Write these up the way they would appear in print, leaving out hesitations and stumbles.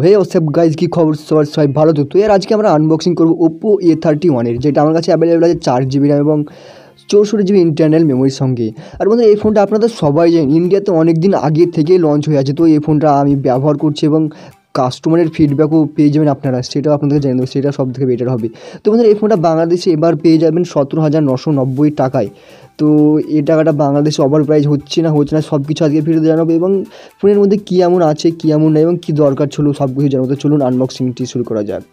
হে WhatsApp guys, কি খবর? সবাই ভালো তো? এর আজকে আমরা আনবক্সিং করবো ওপ্পো A31-এর, যেটা আমার কাছে অ্যাভেলেবেল আছে 4 GB র্যাম এবং 64 GB ইন্টারনাল মেমোরির সঙ্গে। আর বন্ধুরা, এই ফোনটা আপনারা সবাই জানেন ইন্ডিয়াতে অনেক দিন আগে থেকেই লঞ্চ হয়ে আছে। তো এই ফোনটা আমি ব্যবহার করছি এবং কাস্টমারের ফিডব্যাকও পেয়ে যাবেন আপনারা, সেটাও আপনাদেরকে জানিয়ে দেবো, সেটা সব থেকে বেটার হবে। তো বন্ধুরা, এই ফোনটা বাংলাদেশে এবার পেয়ে যাবেন 17,990 টাকায়। তো এই টাকাটা বাংলাদেশে ওভার প্রাইস হচ্ছে না সব কিছু আজকে ভিডিওতে জানাবো, এবং ফোনের মধ্যে কী এমন আছে, কী এমন নেই এবং কী দরকার ছিল সব কিছু জানাবো। তো চলুন আনবক্সিংটি শুরু করা যাক।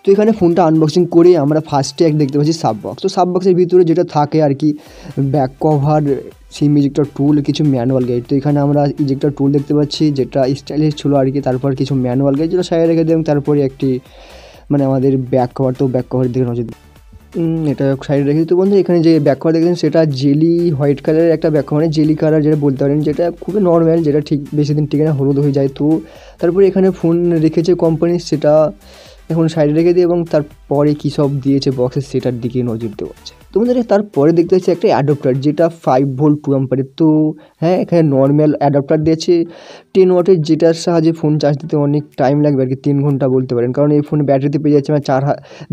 তো এখানে ফোনটা আনবক্সিং করে আমরা ফার্স্টে দেখতে পাচ্ছি সাব বক্স। তো সাব বক্সের ভিতরে যেটা থাকে আর কি, ব্যাক কভার, সিম ইজেক্টর টুল, কিছু ম্যানুয়াল গাইড। তো এখানে আমরা ইজেক্টর টুল দেখতে পাচ্ছি, যেটা স্টাইলিশ ছিল আর কি। তারপর কিছু ম্যানুয়াল গাইড যেটা সাইডে রেখে দেয়, এবং তারপরে একটি মানে আমাদের ব্যাক কভার। তো ব্যাক কভারের দিকে নজর এটা সাইডে রেখে। তো বন্ধু, এখানে যে ব্যাক কভার দেখেছেন সেটা জেলি হোয়াইট কালারের একটা ব্যাক কভার, জেলি কালার যেটা বলতে পারেন, যেটা খুবই নর্মাল, যেটা ঠিক বেশি দিন টিকে না, হলুদ হয়ে যায়। তো তারপরে এখানে ফোন রেখেছে কোম্পানি, সেটা এখন সাইডে রেখে দিয়ে, এবং তারপরে কী সব দিয়েছে বক্সের সেটার দিকে নজর দেওয়া আছে। তো বন্ধুরা, তারপরে দেখতে পাচ্ছি একটা অ্যাডাপ্টার, যেটা 5V 2 অ্যাম্পারের। তো হ্যাঁ, এখানে নর্মাল অ্যাডাপ্টার দিয়েছে 10 ওয়াটের, যেটার সাহায্যে ফোন চার্জ দিতে অনেক টাইম লাগবে আর কি, 3 ঘন্টা বলতে পারেন। কারণ এই ফোনে ব্যাটারিতে পেয়ে যাচ্ছে আমার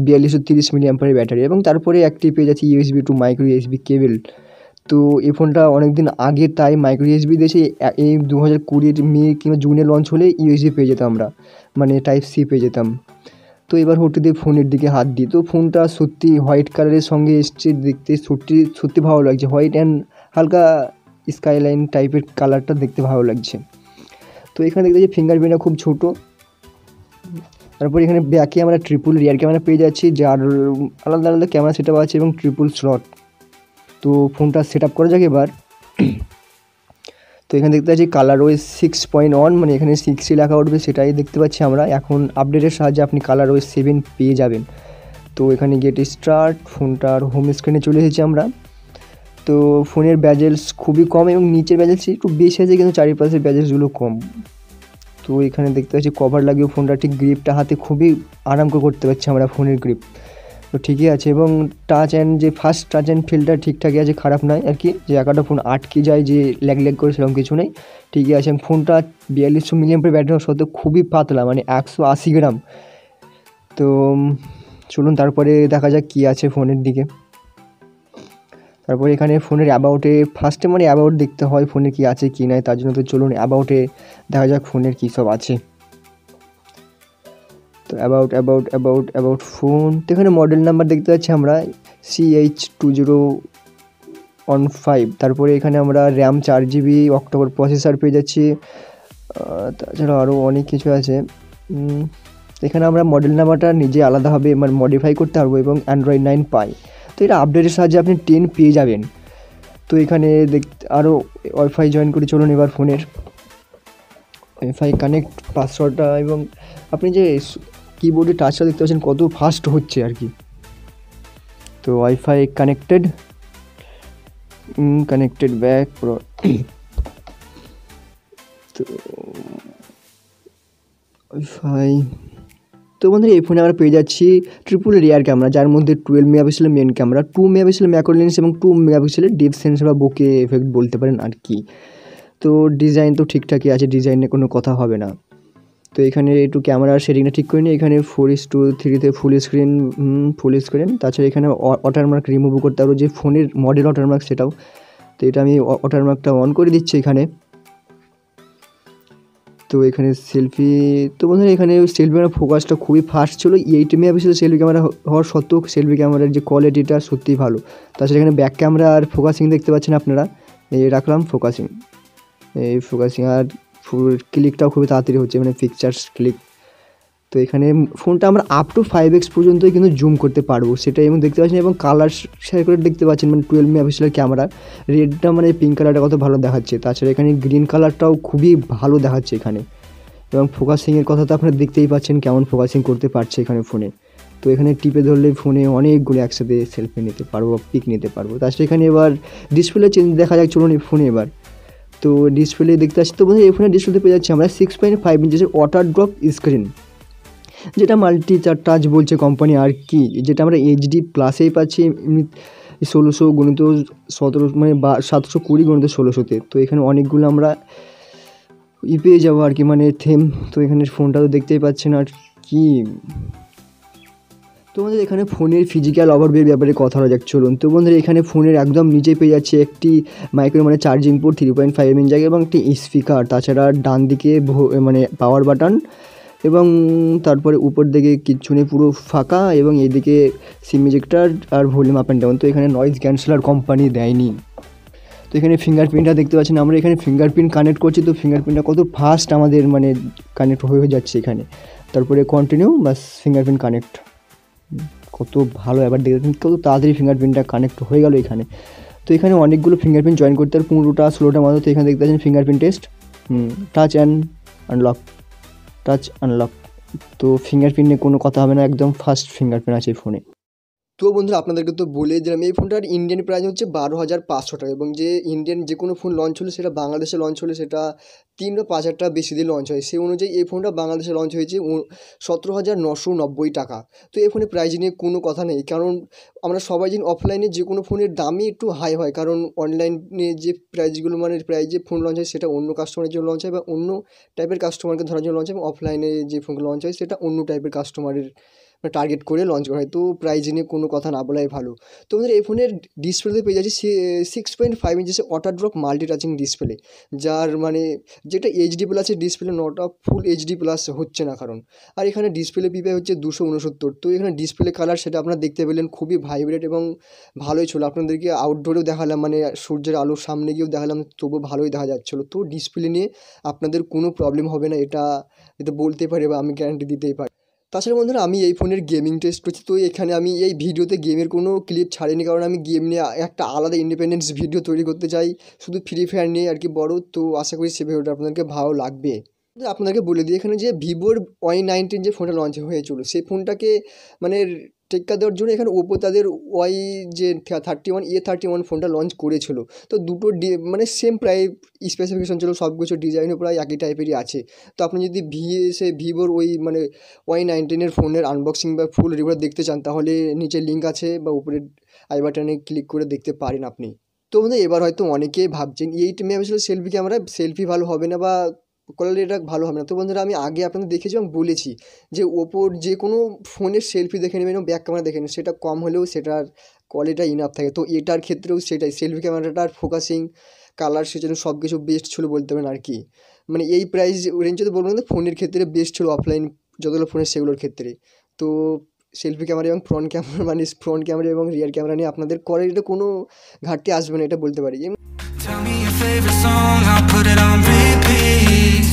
4230 মিলি অ্যাম্পারের ব্যাটারি, এবং তারপরে একটি পেয়ে যাচ্ছে USB টু মাইক্রো USB কেবল। তো এই ফোনটা অনেক দিন আগে তাই মাইক্রো USB দিয়েছে, এই 2020 মে কিংবা জুনে লঞ্চ হলে USB পেয়ে যেতাম আমরা, মানে টাইপ সি পেয়ে যেতাম। তো এবার হঠাৎ দিয়ে ফোনের দিকে হাত দিই, তো ফোনটা সত্যি হোয়াইট কালারের সঙ্গে এসছে, দেখতে সত্যি ভালো লাগছে। হোয়াইট অ্যান্ড হালকা স্কাইলাইন টাইপের কালারটা দেখতে ভালো লাগছে। তো এখানে দেখতে পাচ্ছি ফিঙ্গারপ্রিন্টটা খুব ছোটো। তারপর এখানে ব্যাকে আমরা ট্রিপল রিয়ার ক্যামেরা পেয়ে যাচ্ছি, যার আলাদা আলাদা ক্যামেরা সেট আপ আছে এবং ট্রিপল স্লট। তো ফোনটা সেট আপ করা যাক এবার। তো এখানে দেখতে পাচ্ছি ColorOS 6.1, মানে এখানে 6ই লেখা উঠবে, সেটাই দেখতে পাচ্ছি আমরা। এখন আপডেটের সাহায্যে আপনি ColorOS 7 পেয়ে যাবেন। তো এখানে গেট স্টার্ট, ফোনটার হোম স্ক্রিনে চলে এসেছি আমরা। তো ফোনের ব্যাজেলস খুবই কম এবং নিচের ব্যাজেলস একটু বেশি আছে, কিন্তু চারিপাশের ব্যাজেলসগুলো কম। তো এখানে দেখতে পাচ্ছি কভার লাগিয়ে ফোনটা ঠিক গ্রিপটা হাতে খুবই আরাম করে করতে পারছি আমরা, ফোনের গ্রিপ তো ঠিকই আছে। এবং টাচ অ্যান্ড যে ফার্স্ট টাচ অ্যান্ড ফিলটা ঠিকঠাকই আছে, খারাপ নয় আর কি, যে একাটা ফোন আটকে যায় যে ল্যাগ করে সেরকম কিছু নেই, ঠিকই আছে। ফোনটা 4200 মিলি অ্যাম্পিয়ার ব্যাটারি হওয়া সত্ত্বেও খুবই পাতলা, মানে 180 গ্রাম। তো চলুন তারপরে দেখা যাক কী আছে ফোনের দিকে। তারপরে এখানে ফোনের অ্যাবাউটে ফার্স্টে মানে অ্যাবাউট দেখতে হয় ফোনে কী আছে কী নাই, তার জন্য তো চলুন অ্যাবাউটে দেখা যাক ফোনের কী সব আছে। তো অ্যাবাউট ফোন। তো এখানে মডেল নাম্বার দেখতে পাচ্ছি আমরা CH2015। তারপরে এখানে আমরা র্যাম 4GB, অক্টোবর প্রসেসর পেয়ে যাচ্ছি। তাছাড়া আরও অনেক কিছু আছে। এখানে আমরা মডেল নাম্বারটা নিজে আলাদাভাবে মানে মডিফাই করতে পারবো, এবং Android 9 পাই। তো এটা আপডেটের সাহায্যে আপনি 10 পেয়ে যাবেন। তো এখানে আরও ওয়াইফাই জয়েন করে চলুন এবার ফোনের ওয়াইফাই কানেক্ট পাসওয়ার্ডটা, এবং আপনি যে কিবোর্ডে টাচটা দেখতে পাচ্ছেন কত ফাস্ট হচ্ছে আর কি। তো ওয়াইফাই কানেক্টেড ব্যাক পুরো। তো ওয়াইফাই। তো বন্ধুরা, এই ফোনে আমরা পেয়ে যাচ্ছি ট্রিপল রিয়ার ক্যামেরা, যার মধ্যে 12 মেগাপিক্সেলের মেন ক্যামেরা, 2 মেগাপিক্সেলের ম্যাক্রো লেন্স এবং 2 মেগাপিক্সেলের ডিপ সেন্সর বা বোকে এফেক্ট বলতে পারেন আর কি। তো ডিজাইন তো ঠিকঠাকই আছে, ডিজাইনে কোনো কথা হবে না। তো এখানে একটু ক্যামেরার সেটিংটা ঠিক করে নিই। এখানে 4:3 ফুল স্ক্রিন। তাছাড়া এখানে ওয়াটারমার্ক রিমুভ করতে পারবো, যে ফোনের মডেল ওয়াটারমার্ক সেটাও। তো এটা আমি ওয়াটারমার্কটা অন করে দিচ্ছি এখানে। তো এখানে সেলফি। তো বন্ধুরা, এখানে সেলফি ক্যামেরা ফোকাসটা খুবই ফাস্ট ছিল। 8 মেগাপিক্সেলের সেলফি ক্যামেরা হওয়ার সত্ত্বেও সেলফি ক্যামেরার যে কোয়ালিটিটা সত্যিই ভালো। তাছাড়া এখানে ব্যাক ক্যামেরা আর ফোকাসিং দেখতে পাচ্ছেন আপনারা, এই রাখলাম ফোকাসিং, আর ক্লিকটাও খুবই তাড়াতাড়ি হচ্ছে, মানে পিকচার্স ক্লিক। তো এখানে ফোনটা আমরা আপ টু 5x পর্যন্তই কিন্তু জুম করতে পারবো, সেটাই এবং দেখতে পাচ্ছেন। এবং কালার শেয়ার করে দেখতে পাচ্ছেন, মানে 12 মেগাপিক্সেলের ক্যামেরা, রেডটা মানে পিঙ্ক কালারটা কত ভালো দেখাচ্ছে। তাছাড়া এখানে গ্রিন কালারটাও খুবই ভালো দেখাচ্ছে এখানে। এবং ফোকাসিংয়ের কথা তো আপনারা দেখতেই পাচ্ছেন কেমন ফোকাসিং করতে পারছে এখানে ফোনে। তো এখানে টিপে ধরলে ফোনে অনেকগুলো একসাথে সেলফি নিতে পারবো, পিক নিতে পারবো। তাছাড়া এখানে এবার ডিসপ্লে চেঞ্জ দেখা যাক, চলুন এই ফোনে এবার। তো ডিসপ্লে দেখতে পাচ্ছি। তো বন্ধু, এই ফোনের ডিসপ্লেতে পেয়ে যাচ্ছি আমরা 6.5 ইঞ্চের ওয়াটার ড্রপ স্ক্রিন, যেটা মাল্টি টাচ বলছে কোম্পানি আর কি, যেটা আমরা HD প্লাসেই পাচ্ছি 1600 × 17 মানে 720 × 1600-তে। তো এখানে অনেকগুলো আমরা পেয়ে যাবো আর কি, মানে থেম। তো এখানে ফোনটা তো দেখতেই পাচ্ছেন আর কি। তো বন্ধুরা এখানে ফোনের ফিজিক্যাল ওভারভিউর ব্যাপারে কথা বলা যাক, চলুন। তো বন্ধুরা এখানে ফোনের একদম নিচেই পেয়ে যাচ্ছে একটি মাইক্রো মানে চার্জিং পোর্ট 3.5 জায়গা এবং একটি স্পিকার, তাছাড়া ডান দিকে মানে পাওয়ার বাটন এবং তারপরে উপর দিকে কিচ্ছু নেই, পুরো ফাঁকা। এবং এইদিকে সিম ইজেক্টার আর ভলিউম আপ অ্যান্ড ডাউন। তো এখানে নয়েজ ক্যান্সেলার কোম্পানি দেয়নি। তো এখানে ফিঙ্গারপ্রিন্টটা দেখতে পাচ্ছেন, আমরা এখানে ফিঙ্গারপ্রিন্ট কানেক্ট করছি। তো ফিঙ্গারপ্রিন্টটা কত ফাস্ট আমাদের মানে কানেক্ট হয়ে যাচ্ছে এখানে। তারপরে কন্টিনিউ, বাস ফিঙ্গারপ্রিন্ট কানেক্ট। কত ভালো, এবার দেখবেন কত তাড়াতাড়ি ফিঙ্গারপ্রিন্টটা কানেক্ট হয়ে গেল এখানে। তো এখানে অনেকগুলো ফিঙ্গারপ্রিন্ট জয়েন করতে আর পুরোটা স্লোটা মতো। তো এখানে দেখতে পাচ্ছেন fingerprint test, touch and unlock, touch unlock. তো ফিঙ্গারপ্রিন্ট নিয়ে কোনো কথা হবে না, একদম ফাস্ট ফিঙ্গারপ্রিন্ট আছে এই ফোনে। তো বন্ধুরা আপনাদেরকে তো বলে দিলাম এই ফোনটার ইন্ডিয়ান প্রাইস হচ্ছে 12,500 টাকা, এবং যে ইন্ডিয়ান যে কোনো ফোন লঞ্চ হলে সেটা বাংলাদেশে লঞ্চ হলে সেটা 3 বা 5 হাজার টাকা বেশি দিয়ে লঞ্চ হয়। সেই অনুযায়ী এই ফোনটা বাংলাদেশে লঞ্চ হয়েছে 17,990 টাকা। তো এই ফোনের প্রাইস নিয়ে কোনো কথা নেই, কারণ আমরা সবাই জানি অফলাইনে যে কোনো ফোনের দামই একটু হাই হয়, কারণ অনলাইনে যে প্রাইসগুলো মানে প্রাইস যে ফোন লঞ্চ হয় সেটা অন্য কাস্টমারের জন্য লঞ্চ হয় বা অন্য টাইপের কাস্টমারকে ধরার জন্য লঞ্চ হয়, এবং অফলাইনে যে ফোনগুলো লঞ্চ হয় সেটা অন্য টাইপের কাস্টমারের টার্গেট করে লঞ্চ করা হয়। তো প্রাইস নিয়ে কোনো কথা না বলাই ভালো। তো আমাদের এই ফোনের ডিসপ্লেতে পেয়ে যাচ্ছি 6.5 ইঞ্চের water drop multi touching display, যার মানে যেটা এইচডি প্লাসের display, not up full HD plus হচ্ছে না কারণ। আর এখানে ডিসপ্লে পিপিআই হচ্ছে 269। তো এখানে ডিসপ্লে কালার সেটা আপনারা দেখতে পেলেন, খুবই ভাইব্রেট এবং ভালোই ছিল। আপনাদেরকে আউটডোরেও দেখালাম, মানে সূর্যের আলোর সামনে গিয়েও দেখালাম, তবুও ভালোই দেখা যাচ্ছিলো। তো ডিসপ্লে নিয়ে আপনাদের কোনো প্রবলেম হবে না, এটা বলতে পারি বা আমি গ্যারান্টি দিতেই পারি। তাছাড়া বন্ধুরা আমি এই ফোনের গেমিং টেস্ট করছি। তো এখানে আমি এই ভিডিওতে গেমের কোনো ক্লিপ ছাড়িনি, কারণ আমি গেম নিয়ে একটা আলাদা ইন্ডিপেন্ডেন্স ভিডিও তৈরি করতে চাই, শুধু ফ্রি ফায়ার নিয়ে আর কি বড়। তো আশা করি সে ভিডিওটা আপনাদেরকে ভালো লাগবে। আপনাদেরকে বলে দিই এখানে যে ভিভোর Y19 যে ফোনটা লঞ্চ হয়েছিল সেই ফোনটাকে মানে টেক্কা দেওয়ার জন্য এখানে ওপো তাদের ওয়াই যে 31A31 ফোনটা লঞ্চ করেছিল। তো দুটো মানে সেম প্রায় স্পেসিফিকেশন ছিল, সব কিছু ডিজাইনও প্রায় একই টাইপেরই আছে। তো আপনি যদি ভিভোর ওই মানে Y19 ফোনের আনবক্সিং বা ফুল রিভিউ দেখতে চান তাহলে নিচে লিঙ্ক আছে বা উপরে আই বাটনে ক্লিক করে দেখতে পারেন আপনি। তো এবার হয়তো অনেকেই ভাবছেন 8 মেগাপিক্সেলের সেলফি ক্যামেরা, সেলফি ভালো হবে না বা কোয়ালিটি এটা ভালো হবে না। তো বন্ধুরা আমি আগে আপনাদের দেখেছি এবং বলেছি যে ওপোর যে কোনো ফোনের সেলফি দেখে নেবেন এবং ব্যাক ক্যামেরা দেখে নেবেন, সেটা কম হলেও সেটার কোয়ালিটিটা ইনাফ থাকে। তো এটার ক্ষেত্রেও সেটাই, সেলফি ক্যামেরাটার ফোকাসিং, কালার সেজন্য সব কিছু বেস্ট ছিল বলতে পারেন আর কি। মানে এই প্রাইস রেঞ্জে তো বলবো না, ফোনের ক্ষেত্রে বেস্ট ছিল অফলাইন যতগুলো ফোনের সেগুলোর ক্ষেত্রে। তো সেলফি ক্যামেরা এবং ফ্রন্ট ক্যামেরা মানে ফ্রন্ট ক্যামেরা এবং রিয়ার ক্যামেরা নিয়ে আপনাদের কোয়ালিটিতে কোনো ঘাটতি আসবে না, এটা বলতে পারি। Tell me your favorite song, I'll put it on repeat.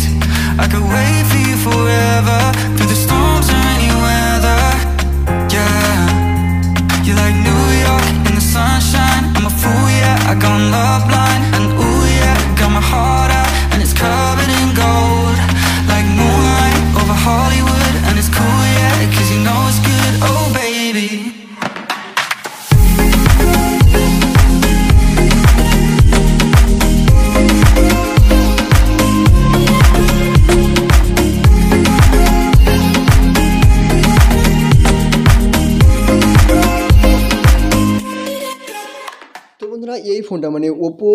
I could wait for you forever, through the storms or any weather. Yeah, you're like New York in the sunshine. I'm a fool, yeah, I got love blind. And ooh yeah, got my heart out and it's covered in gold, like moonlight over Hollywood. And it's cool, yeah, 'cause you know it's good, oh baby. এই ফোনটা মানে Oppo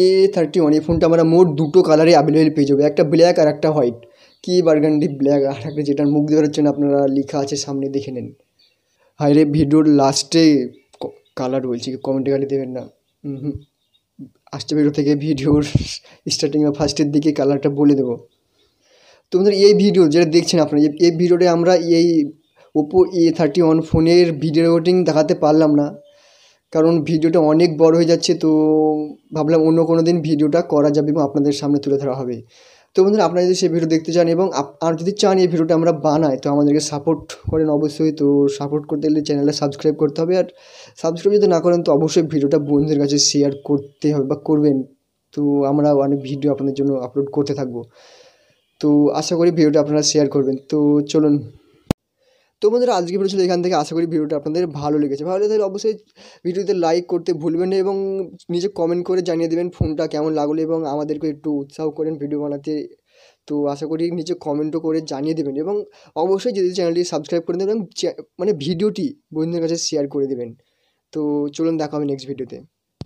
A31 এই ফোনটা আমরা মোট দুটো কালারে available পেয়ে যাবে, একটা ব্ল্যাক আর একটা হোয়াইট। কি বার্গান্ডি ব্ল্যাক, আর একটা যেটার মুখ দিয়ে বেরোচ্ছে না, আপনারা লেখা আছে সামনে দেখে নেন। হাই রে, ভিডিওর লাস্টে কালার বলছি, কমেন্টে গালি দেবেন না। আসছে ভিডিও থেকে ভিডিওর স্টার্টিং বা ফার্স্টের দিকে কালারটা বলে দেবো। তো এই ভিডিও যেটা দেখছেন আপনারা, এই ভিডিওতে আমরা এই ওপো A31 ফোনের ভিডিও রেকর্ডিং দেখাতে পারলাম না, কারণ ভিডিওটা অনেক বড় হয়ে যাচ্ছে। তো ভাবলাম অন্য কোনো দিন ভিডিওটা করা যাবে এবং আপনাদের সামনে তুলে ধরা হবে। তো বন্ধুরা আপনারা যদি সেই ভিডিও দেখতে চান এবং আর যদি চান এই ভিডিওটা আমরা বানাই, তো আমাদেরকে সাপোর্ট করেন অবশ্যই। তো সাপোর্ট করতে গেলে চ্যানেলটা সাবস্ক্রাইব করতে হবে, আর সাবস্ক্রাইব যদি না করেন তো অবশ্যই ভিডিওটা বন্ধুদের কাছে শেয়ার করতে হবে বা করবেন। তো আমরা অনেক ভিডিও আপনাদের জন্য আপলোড করতে থাকবো। তো আশা করি ভিডিওটা আপনারা শেয়ার করবেন। তো চলুন। তো বন্ধুরা আজকে ভিডিও ছিল এখান থেকে, আশা করি ভিডিওটা আপনাদের ভালো লেগেছে। ভালো লেগে থাকলে অবশ্যই ভিডিওতে লাইক করতে ভুলবেন না এবং নিজে কমেন্ট করে জানিয়ে দেবেন ফোনটা কেমন লাগলো এবং আমাদেরকে একটু উৎসাহ করেন ভিডিও বানাতে। তো আশা করি নিচে কমেন্টও করে জানিয়ে দেবেন এবং অবশ্যই যদি চ্যানেলটি সাবস্ক্রাইব করে দেবেন এবং মানে ভিডিওটি বন্ধুদের কাছে শেয়ার করে দেবেন। তো চলুন দেখা হবে নেক্সট ভিডিওতে।